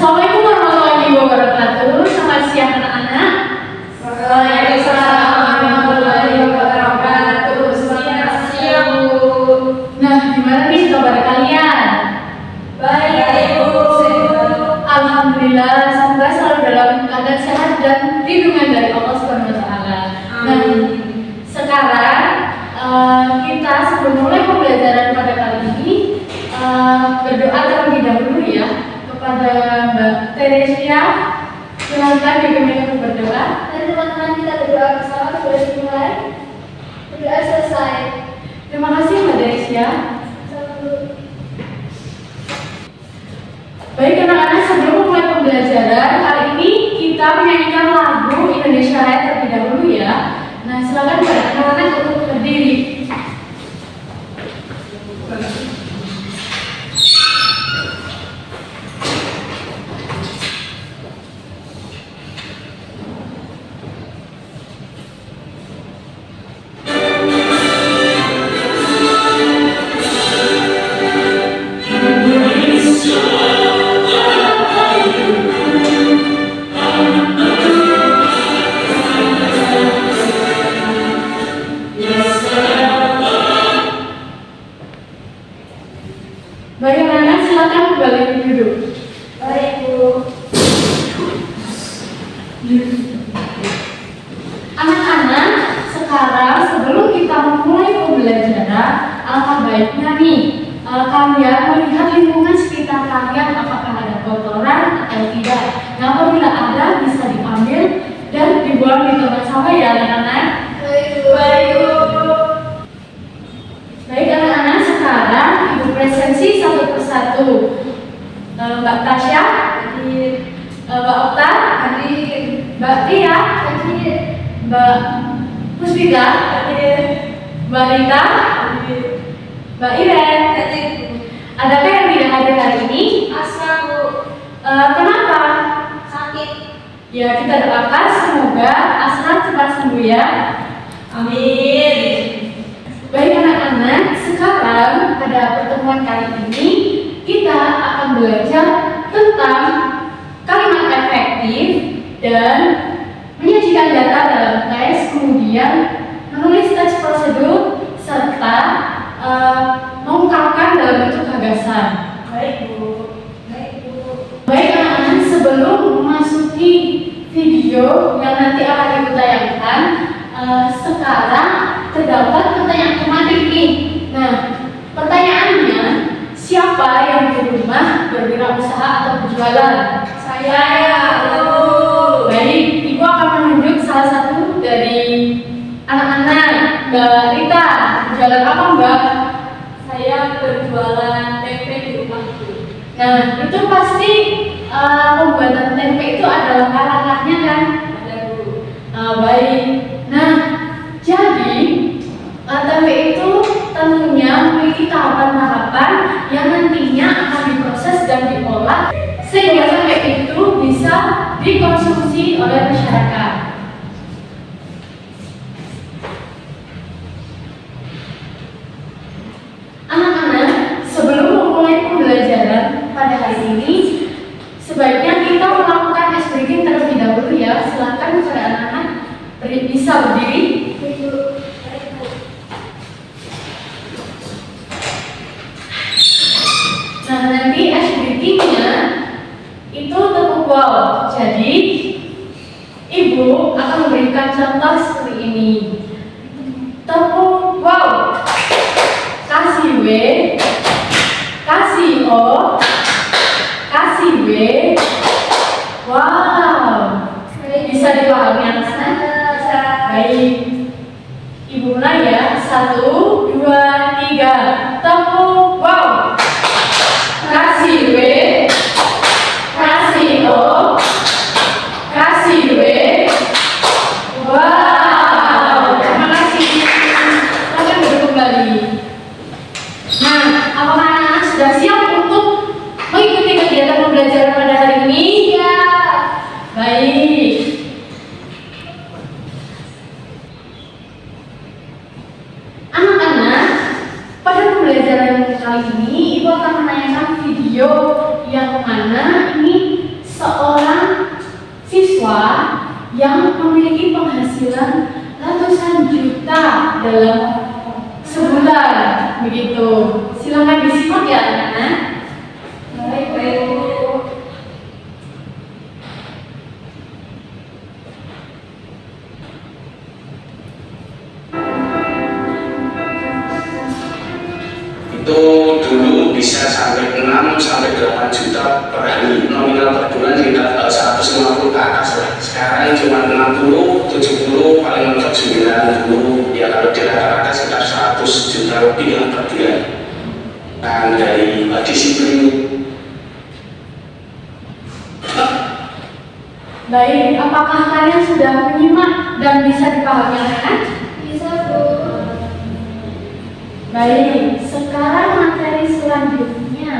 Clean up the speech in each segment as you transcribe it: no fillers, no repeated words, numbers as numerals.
Assalamualaikum warahmatullahi wabarakatuh. Selamat siang anak-anak. Waalaikumsalam warahmatullahi wabarakatuh. Selamat siang, Bu. Nah, gimana nih kabar kalian? Baik, Bu. Alhamdulillah, semoga selalu dalam keadaan sehat dan lindungan dari Allah Subhanahu wa taala. Nah, sekarang kita sebelum mulai pembelajaran pada kali ini berdoa terlebih dahulu ya kepada Mbak Teresia. Silakan dipimpin untuk berdoa. Dan teman-teman kita berdoa bersama sebelum dimulai. Berdoa selesai. Terima kasih Mbak Teresia. Baik anak-anak, sebelum memulai pembelajaran kali ini kita menyanyikan lagu Indonesia Raya terlebih dahulu ya. Nah, silakan pada anak-anak untuk berdiri. Baik anak-anak, silakan kembali duduk. Baik, Bu. Anak-anak, sekarang sebelum kita memulai pembelajaran, alangkah baiknya nih kalian melihat lingkungan sekitar kalian apakah ada kotoran atau tidak. Nah, apabila ada bisa diambil dan dibuang di tempat sampah ya anak-anak. Baik, Bu. Baik, Bu. Baik anak-anak, sekarang ibu presensi satu persatu. Mbak Tasya, Hadir. Mbak Okta, Hadir. Mbak Tia, Hadir. Mbak Puspita, Hadir. Mbak Rita, Hadir. Mbak Iren. Hadir, Bu. Adakah yang tidak hadir hari ini? Asma, Bu. Kenapa? Sakit. Ya, kita doakan semoga Asra cepat sembuh ya. Amin. Baik anak-anak, sekarang pada pertemuan kali ini kita akan belajar tentang kalimat efektif dan menyajikan data dalam tes, kemudian menulis teks prosedur serta mengungkapkan dalam bentuk gagasan. Baik, Bu. Baik, Bu. Baik anak-anak, sebelum memasuki video yang nanti akan ibu tayangkan, sekarang terdapat pertanyaan tematik nih. Nah, pertanyaannya, siapa yang di rumah berwirausaha atau berjualan? Saya, Bu. Baik, ibu akan menunjuk salah satu dari anak-anak. Mbak Rita, jualan apa Mbak? Saya berjualan tempe di rumah, Bu. Nah, itu pasti pembuatan tempe itu ada langkah-langkahnya kan? Ada, Bu. Baik. Nah, jadi tempe itu tentunya memiliki tahapan-tahapan yang nantinya akan diproses dan diolah sehingga tempe itu bisa dikonsumsi oleh masyarakat. Anak-anak, sebelum memulai pembelajaran pada hari ini, sebaiknya kita melakukan ice breaking terlebih dahulu ya. Silakan kepada anak-anak bisa berdiri. Nah, nanti ice breakingnya itu tepuk wow. Jadi ibu akan memberikan contoh seperti ini. Tepuk wow. Kasih W, kasih O, kasih W. Wow. Bisa dipahami anak-anak? Baik. Ibu mulai ya. 1, 2, 3. Tepuk wow. Kasih W, kasih O, kasih W. Wow. yang memiliki penghasilan ratusan juta dalam sebulan, begitu. Silakan disimak ya anak-anak. Baik, Bu. Itu dulu bisa sampai 6 sampai 8 juta per hari, nominal per bulan sekitar 150 ke atas lah. Sekarang cuma 60, 70, paling mentok 90 ya, kalau di rata-rata sekitar 100 juta lebih lah per bulan. Nah, dari disiplin. Baik, apakah kalian sudah menyimak dan bisa dipahami anak-anak? Bisa, Bu. Baik, sekarang materi selanjutnya.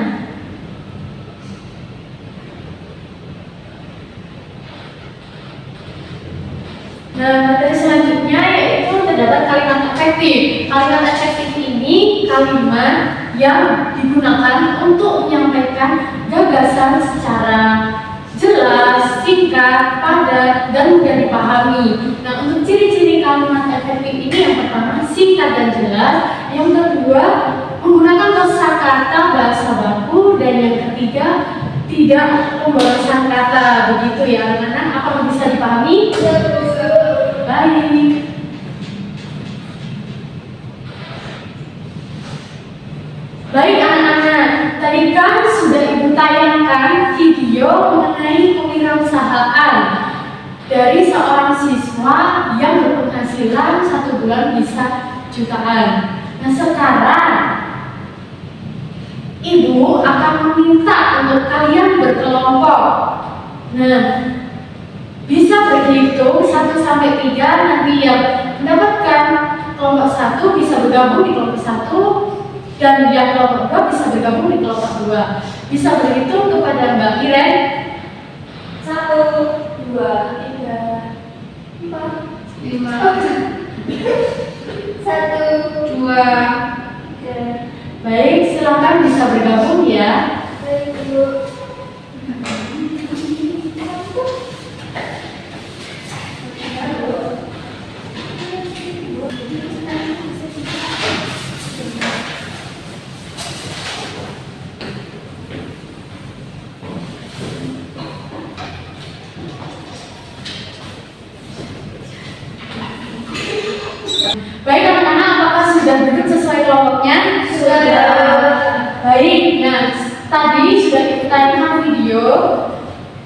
Nah, materi selanjutnya yaitu terdapat kalimat efektif. Kalimat efektif ini kalimat yang digunakan untuk menyampaikan gagasan secara jelas, singkat, padat, dan mudah dipahami. Nah, untuk ciri-ciri kalimat efektif ini yang pertama singkat dan jelas, yang kedua menggunakan kosakata bahasa baku, dan yang ketiga tidak pemborosan kata. Begitu ya anak-anak, apakah bisa dipahami? Bisa, Bu. Baik. Baik anak-anak, tadi kan sudah ibu tayangkan video mengenai kewirausahaan dari seorang siswa yang berpenghasilan 1 bulan bisa jutaan. Nah, sekarang ibu akan meminta untuk kalian berkelompok. Nah, bisa berhitung 1 sampai 3, nanti yang mendapatkan kelompok 1 bisa bergabung di kelompok 1, dan yang kelompok 2 bisa bergabung di kelompok 2. Bisa berhitung kepada Mbak Iren. 1, 2, 3, 4, 5. 1, 2, 3. Baik, silakan bisa bergabung ya. Baik, Bu. Baik anak-anak, apakah sudah duduk sesuai kelompoknya? Sudah. Baik, nah tadi sudah kita tayangkan video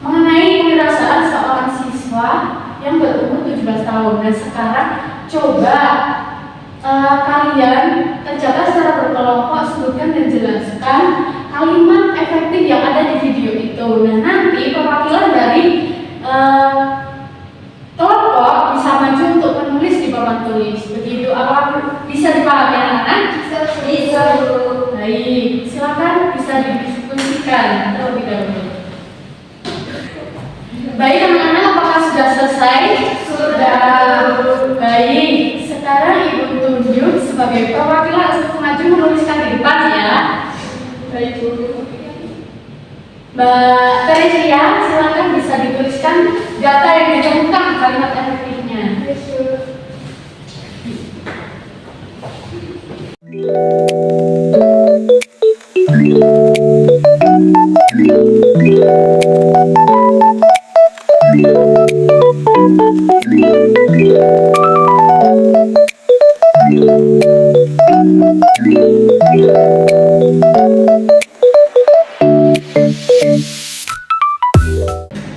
mengenai kewirausahaan seorang siswa yang berumur 17 tahun. Nah, sekarang coba kalian kerjakan secara berkelompok, sebutkan dan jelaskan kalimat efektif yang ada di video itu. Nah, nanti perwakilan dari kelompok bisa maju untuk menulis di papan tulis. Begitu, apakah bisa dipahami anak-anak? Bisa, Bu. Baik, silakan bisa didiskusikan terlebih dahulu. Baik anak-anak, apakah sudah selesai? Sudah. Baik, sekarang ibu tunjuk sebagai perwakilan untuk maju menuliskan di depan ya. Baik, Bu. Mbak Teresia, silakan bisa dituliskan data yang ditemukan kalimat efektifnya. Baik, Bu.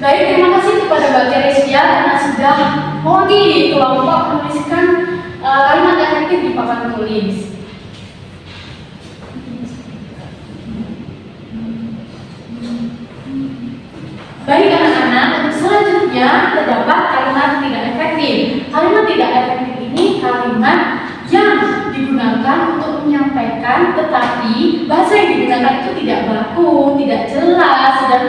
Baik, terima kasih kepada Mbak Teresia karena sudah mewakili kelompok menuliskan kalimat efektif di papan tulis. Baik anak-anak, untuk selanjutnya terdapat kalimat tidak efektif. Kalimat tidak efektif ini kalimat yang digunakan untuk menyampaikan, tetapi bahasa yang digunakan itu tidak baku, tidak jelas, dan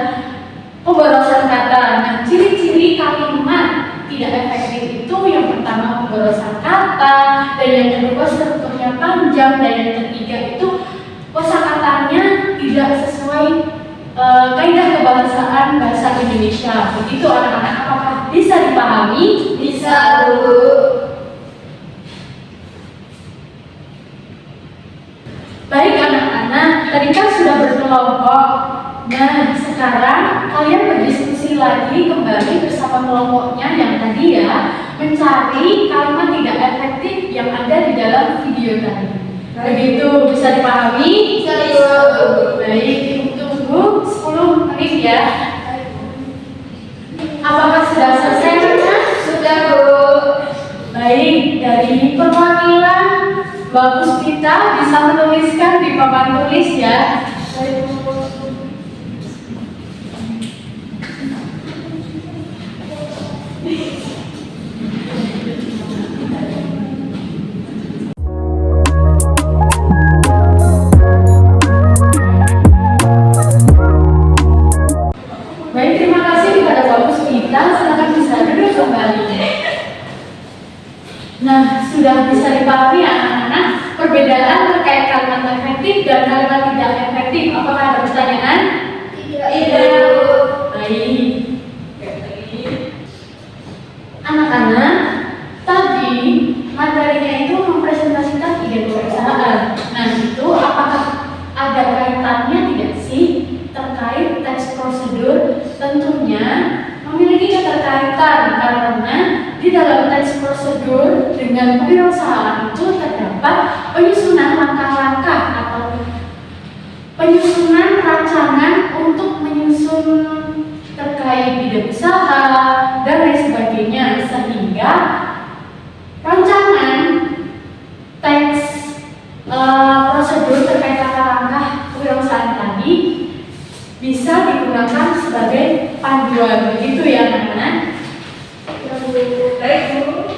pemborosan kata. Nah, ciri-ciri kalimat tidak efektif itu yang pertama pemborosan kata, dan yang kedua strukturnya panjang, dan yang ketiga itu kosakatanya tidak sesuai kaidah kebahasaan bahasa Indonesia. Begitu anak-anak, apakah Bisa dipahami? Bisa, Bu. Baik anak-anak, tadi kan sudah berkelompok. Nah, sekarang kalian berdiskusi lagi kembali bersama kelompoknya yang tadi ya, mencari kalimat tidak efektif yang ada di dalam video tadi. Begitu, bisa dipahami? Bisa, Bu. Baik, tunggu 10 menit ya. Apakah sudah selesai, anak? Sudah, Bu. Baik, dari perwakilan Mbak Puspita bisa menuliskan di papan tulis ya. Baik, terima kasih kepada Mbak Puspita. Silakan bisa duduk kembali. Nah, sudah bisa dipahami anak-anak perbedaan terkait kalimat efektif dan kalimat tidak efektif. Apakah ada pertanyaan? Tidak, Bu. Baik. Anak-anak, tadi materinya itu mempresentasikan ide perusahaan. Nah, itu apakah ada kaitannya tidak sih terkait teks prosedur? Tentunya memiliki keterkaitan karena di dalam teks prosedur dengan kewirausahaan itu terdapat penyusunan langkah-langkah atau penyusunan rancangan untuk menyusun terkait ide usaha dan lain sebagainya, sehingga rancangan teks prosedur terkait langkah-langkah kewirausahaan tadi bisa digunakan sebagai panduan, begitu ya anak-anak? Baik, Bu.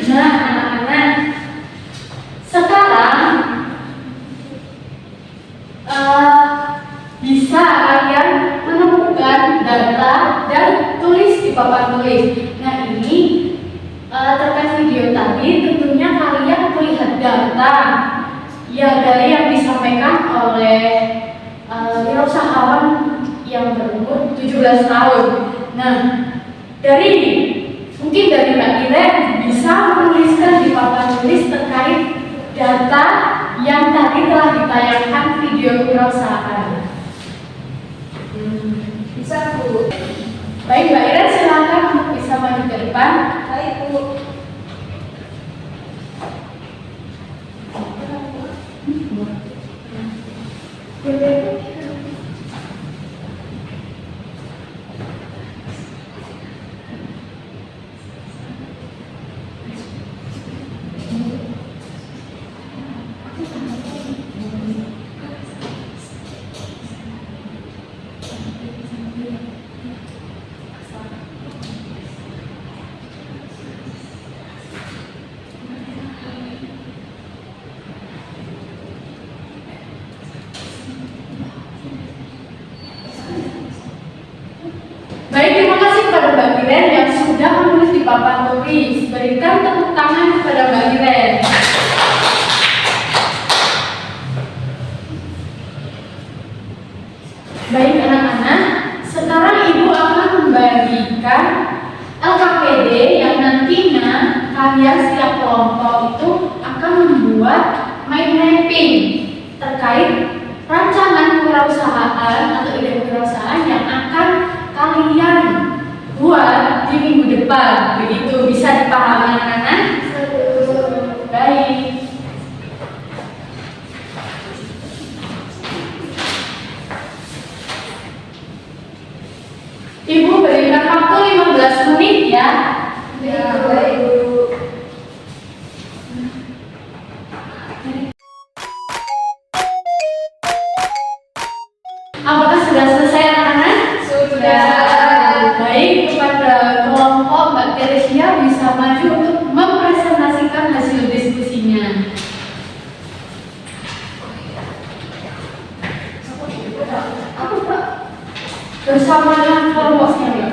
Nah, anak-anak, sekarang bisa kalian menemukan data dan tulis di papan tulis. Nah, ini terkait video tadi, tentunya kalian melihat data ya dari yang disampaikan oleh wirausahawan yang berumur 17 tahun. Nah, mungkin dari Mbak Iren bisa menuliskan di papan tulis terkait data yang tadi telah ditayangkan video kewirausahaan. Bisa, Bu. Baik, Mbak Iren silakan untuk bisa maju ke depan. Baik, Bu. Baik, terima kasih kepada Mbak Iren yang sudah menulis di papan tulis. Berikan tepuk tangan kepada Mbak Iren. Baik anak-anak, sekarang Ibu akan membagikan LKPD yang nantinya kalian setiap kelompok itu akan membuat mind mapping terkait rancangan kewirausahaan atau ide kewirausahaan yang akan kalian buat di minggu depan. Begitu, bisa dipahami anak-anak? Baik. Ibu berikan waktu 15 menit ya. Ya, baik, Bu. Apakah sudah selesai anak-anak? Sudah. Baik, kepada kelompok Mbak Teresia bisa maju untuk mempresentasikan hasil diskusinya. Bersama dengan kelompoknya, Mbak.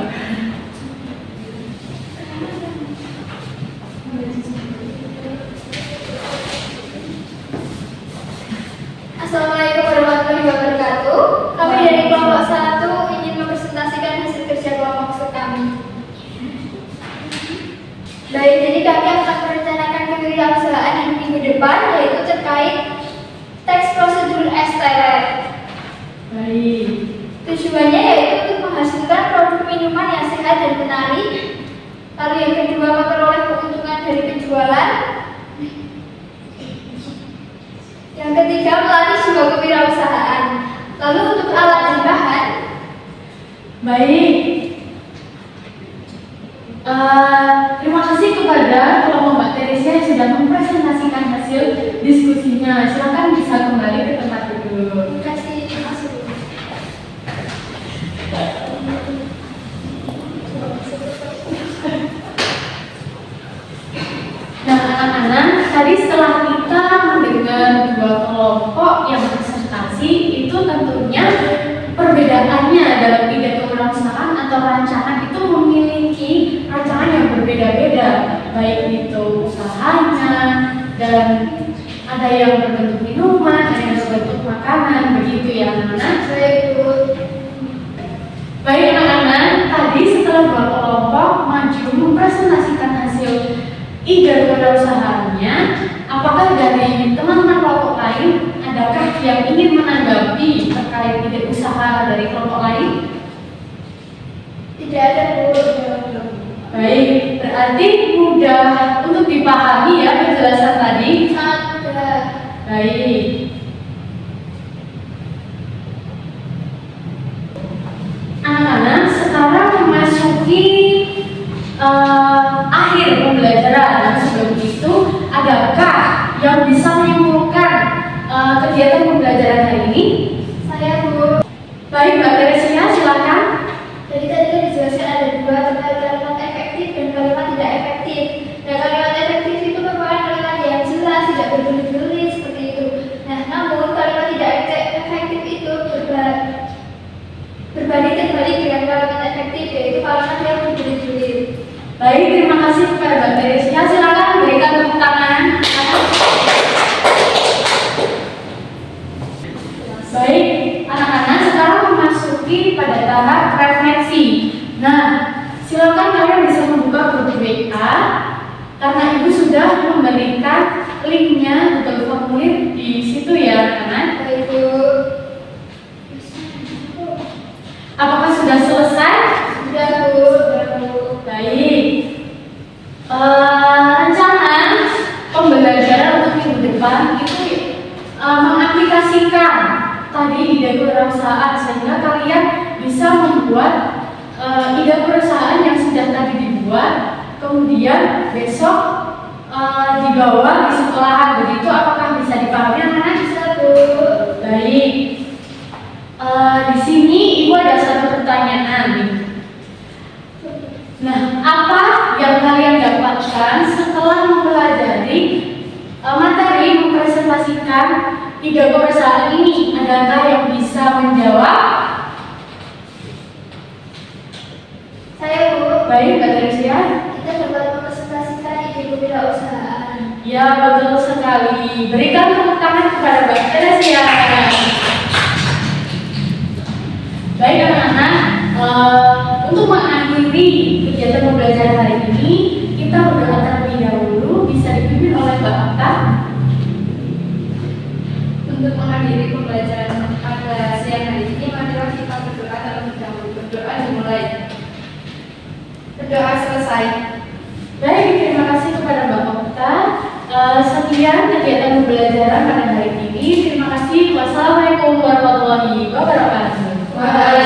Assalamualaikum warahmatullahi wabarakatuh. Kami dari kelompok 1 ingin mempresentasikan hasil depan, yaitu terkait teks prosedur STR. Baik. Tujuannya yaitu untuk menghasilkan produk minuman yang sehat dan menarik. Lalu yang kedua, memperoleh keuntungan dari penjualan. Yang ketiga, melatih jiwa kewirausahaan. Lalu untuk alat dan bahan. Baik. Terima kasih kepada kelompok Mbak Teresia yang sudah mempresentasikan hasil diskusinya. Silakan bisa kembali ke tempat duduk. Terima kasih. Nah, anak-anak, tadi setelah kita mendengar dua kelompok yang presentasi, itu tentunya perbedaannya dalam ide kewirausahaan atau rancangan itu memiliki rancangan yang berbeda-beda, baik itu usahanya dan ada yang berbentuk minuman, ada yang berbentuk makanan, begitu ya anak-anak. Baik anak-anak, tadi setelah dua kelompok maju mempresentasikan hasil ide kewirausahaannya, apakah dari teman-teman kelompok lain adakah yang ingin menanggapi terkait ide usaha dari kelompok lain? Tidak ada, Bu. Baik, berarti mudah untuk dipahami ya penjelasan tadi. Sangat mudah. Baik. Anak-anak sekarang memasuki akhir pembelajaran. Sebelum itu, adakah yang bisa menyimpulkan kegiatan pembelajaran hari ini? Saya, Bu. Baik, Mbak Teresia, silakan. Jadi tadi kan dijelaskan ada dua, terkait kalimat efektif dan kalimat tidak efektif. Nah, kalimat efektif itu merupakan kalimat yang jelas, tidak berbelit-belit seperti itu. Nah, namun kalimat tidak efektif itu berbanding terbalik dengan kalimat efektif, yaitu kalimat yang berbelit-belit. Baik, terima kasih kepada Mbak Teresia. Silakan berikan tepuk tangan. Baik, anak-anak sekarang memasuki pada tahap refleksi. Nah, silakan kalian bisa membuka grup WA karena ibu sudah memberikan linknya Google Formulir di situ ya anak-anak. Baik, Bu. Apakah sudah selesai? Sudah, Bu. Baik. Rencana pembelajaran untuk minggu depan itu mengaplikasikan tadi ide kewirausahaan sehingga kalian bisa membuat ide perusahaan yang sudah tadi dibuat, kemudian besok dibawa di sekolahan. Begitu, apakah bisa dipahami anak-anak? Bisa, Bu. Baik. Di sini ibu ada satu pertanyaan nih. Nah, apa yang kalian dapatkan setelah mempelajari materi mempresentasikan ide perusahaan ini? Adakah yang bisa menjawab? Saya, Bu. Baik, Mbak Teresia. Kita dapat mempresentasikan ide kewirausahaan. Ya, betul sekali. Berikan tepuk tangan kepada Mbak Teresia. Baik anak-anak, untuk mengakhiri kegiatan pembelajaran hari ini, kita berdoa terlebih dahulu. Bisa dipimpin oleh Mbak Okta. Untuk menghadiri pembelajaran pada siang hari ini, marilah kita berdoa terlebih dahulu. Berdoa dimulai. Berdoa selesai. Baik, terima kasih kepada Mbak Okta. Sekian kegiatan pembelajaran pada hari ini. Terima kasih. Wassalamualaikum warahmatullahi wabarakatuh. Waalaikumsalam.